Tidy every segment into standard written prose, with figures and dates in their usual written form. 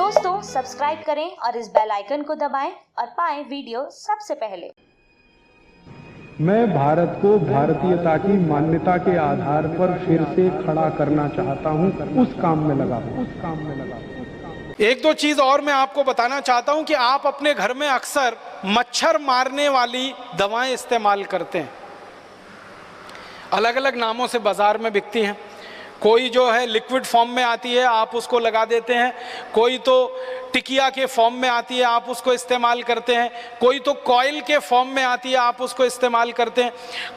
दोस्तों सब्सक्राइब करें और इस बेल आइकन को दबाएं और पाएं वीडियो सबसे पहले। मैं भारत को भारतीयता की मान्यता के आधार पर फिर से खड़ा करना चाहता हूं, उस काम में लगा हूं। एक दो चीज और मैं आपको बताना चाहता हूं कि आप अपने घर में अक्सर मच्छर मारने वाली दवाएं इस्तेमाल करते हैं। अलग अलग नामों से बाजार में बिकती हैं। कोई जो है लिक्विड फॉर्म में आती है, आप उसको लगा देते हैं। कोई तो टिकिया के फॉर्म में आती है, आप उसको इस्तेमाल करते हैं। कोई तो कॉइल के फॉर्म में आती है, आप उसको इस्तेमाल करते हैं।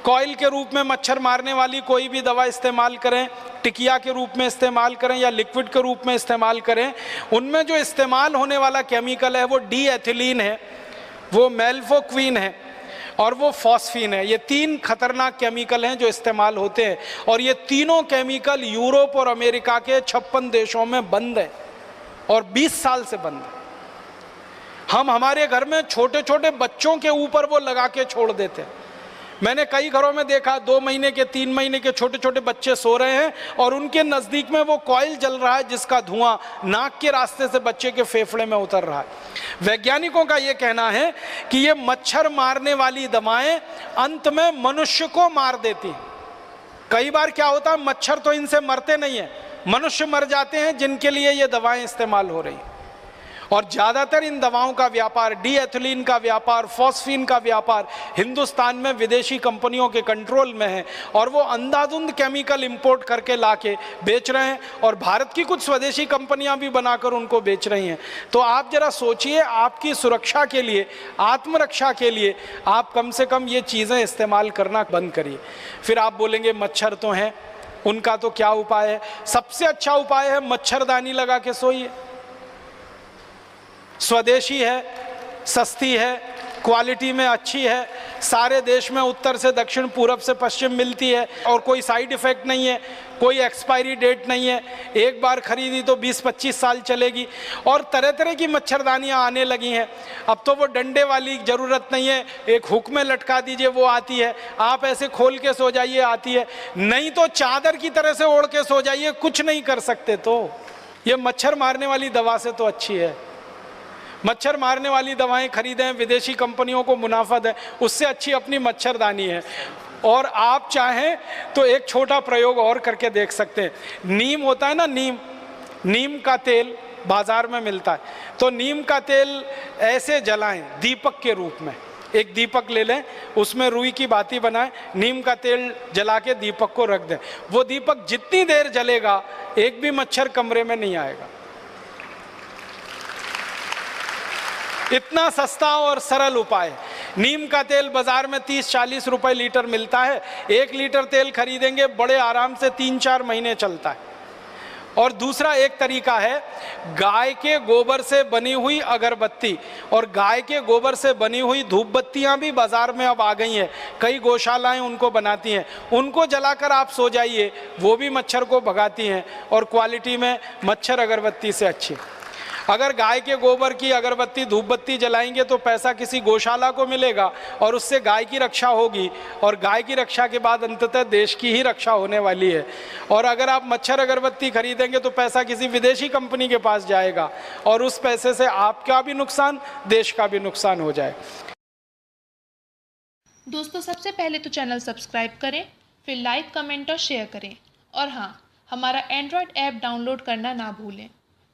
कॉइल के रूप में मच्छर मारने वाली कोई भी दवा इस्तेमाल करें, टिकिया के रूप में इस्तेमाल करें या लिक्विड के रूप में इस्तेमाल करें, उनमें जो इस्तेमाल होने वाला केमिकल है वो डी एथिलीन है, वो मेल्फोक्विन है और वो फॉस्फीन है। ये तीन खतरनाक केमिकल हैं जो इस्तेमाल होते हैं और ये तीनों केमिकल यूरोप और अमेरिका के 56 देशों में बंद है और 20 साल से बंद है। हम हमारे घर में छोटे छोटे बच्चों के ऊपर वो लगा के छोड़ देते हैं। मैंने कई घरों में देखा 2 महीने के 3 महीने के छोटे छोटे बच्चे सो रहे हैं और उनके नज़दीक में वो कॉइल जल रहा है जिसका धुआं नाक के रास्ते से बच्चे के फेफड़े में उतर रहा है। वैज्ञानिकों का ये कहना है कि ये मच्छर मारने वाली दवाएं अंत में मनुष्य को मार देती हैं। कई बार क्या होता है, मच्छर तो इनसे मरते नहीं है, मनुष्य मर जाते हैं जिनके लिए ये दवाएं इस्तेमाल हो रही हैं। और ज़्यादातर इन दवाओं का व्यापार, डी एथिलीन का व्यापार, फॉस्फीन का व्यापार हिंदुस्तान में विदेशी कंपनियों के कंट्रोल में है और वो अंधाधुंध केमिकल इंपोर्ट करके लाके बेच रहे हैं और भारत की कुछ स्वदेशी कंपनियां भी बनाकर उनको बेच रही हैं। तो आप जरा सोचिए, आपकी सुरक्षा के लिए, आत्मरक्षा के लिए आप कम से कम ये चीज़ें इस्तेमाल करना बंद करिए। फिर आप बोलेंगे मच्छर तो हैं, उनका तो क्या उपाय है? सबसे अच्छा उपाय है मच्छरदानी लगा के सोइए। स्वदेशी है, सस्ती है, क्वालिटी में अच्छी है, सारे देश में उत्तर से दक्षिण पूरब से पश्चिम मिलती है और कोई साइड इफ़ेक्ट नहीं है, कोई एक्सपायरी डेट नहीं है। एक बार खरीदी तो 20-25 साल चलेगी और तरह तरह की मच्छरदानियां आने लगी हैं। अब तो वो डंडे वाली ज़रूरत नहीं है, एक हुक में लटका दीजिए वो आती है, आप ऐसे खोल के सो जाइए आती है, नहीं तो चादर की तरह से ओढ़ के सो जाइए, कुछ नहीं कर सकते। तो ये मच्छर मारने वाली दवा से तो अच्छी है। मच्छर मारने वाली दवाएं खरीदें, विदेशी कंपनियों को मुनाफा दें, उससे अच्छी अपनी मच्छरदानी है। और आप चाहें तो एक छोटा प्रयोग और करके देख सकते हैं। नीम होता है ना, नीम का तेल बाजार में मिलता है, तो नीम का तेल ऐसे जलाएं दीपक के रूप में। एक दीपक ले लें, उसमें रुई की बाती बनाएं, नीम का तेल जला के दीपक को रख दें। वो दीपक जितनी देर जलेगा एक भी मच्छर कमरे में नहीं आएगा। इतना सस्ता और सरल उपाय। नीम का तेल बाजार में 30-40 रुपए लीटर मिलता है। 1 लीटर तेल खरीदेंगे, बड़े आराम से 3-4 महीने चलता है। और दूसरा एक तरीका है, गाय के गोबर से बनी हुई अगरबत्ती और गाय के गोबर से बनी हुई धूप बत्तियाँ भी बाजार में अब आ गई हैं। कई गौशालाएं उनको बनाती हैं, उनको जलाकर आप सो जाइए, वो भी मच्छर को भगाती हैं और क्वालिटी में मच्छर अगरबत्ती से अच्छी। अगर गाय के गोबर की अगरबत्ती धूप बत्ती जलाएंगे तो पैसा किसी गौशाला को मिलेगा और उससे गाय की रक्षा होगी और गाय की रक्षा के बाद अंततः देश की ही रक्षा होने वाली है। और अगर आप मच्छर अगरबत्ती खरीदेंगे तो पैसा किसी विदेशी कंपनी के पास जाएगा और उस पैसे से आपका भी नुकसान, देश का भी नुकसान हो जाए। दोस्तों सबसे पहले तो चैनल सब्सक्राइब करें, फिर लाइक, कमेंट और शेयर करें और हाँ, हमारा एंड्रॉयड ऐप डाउनलोड करना ना भूलें।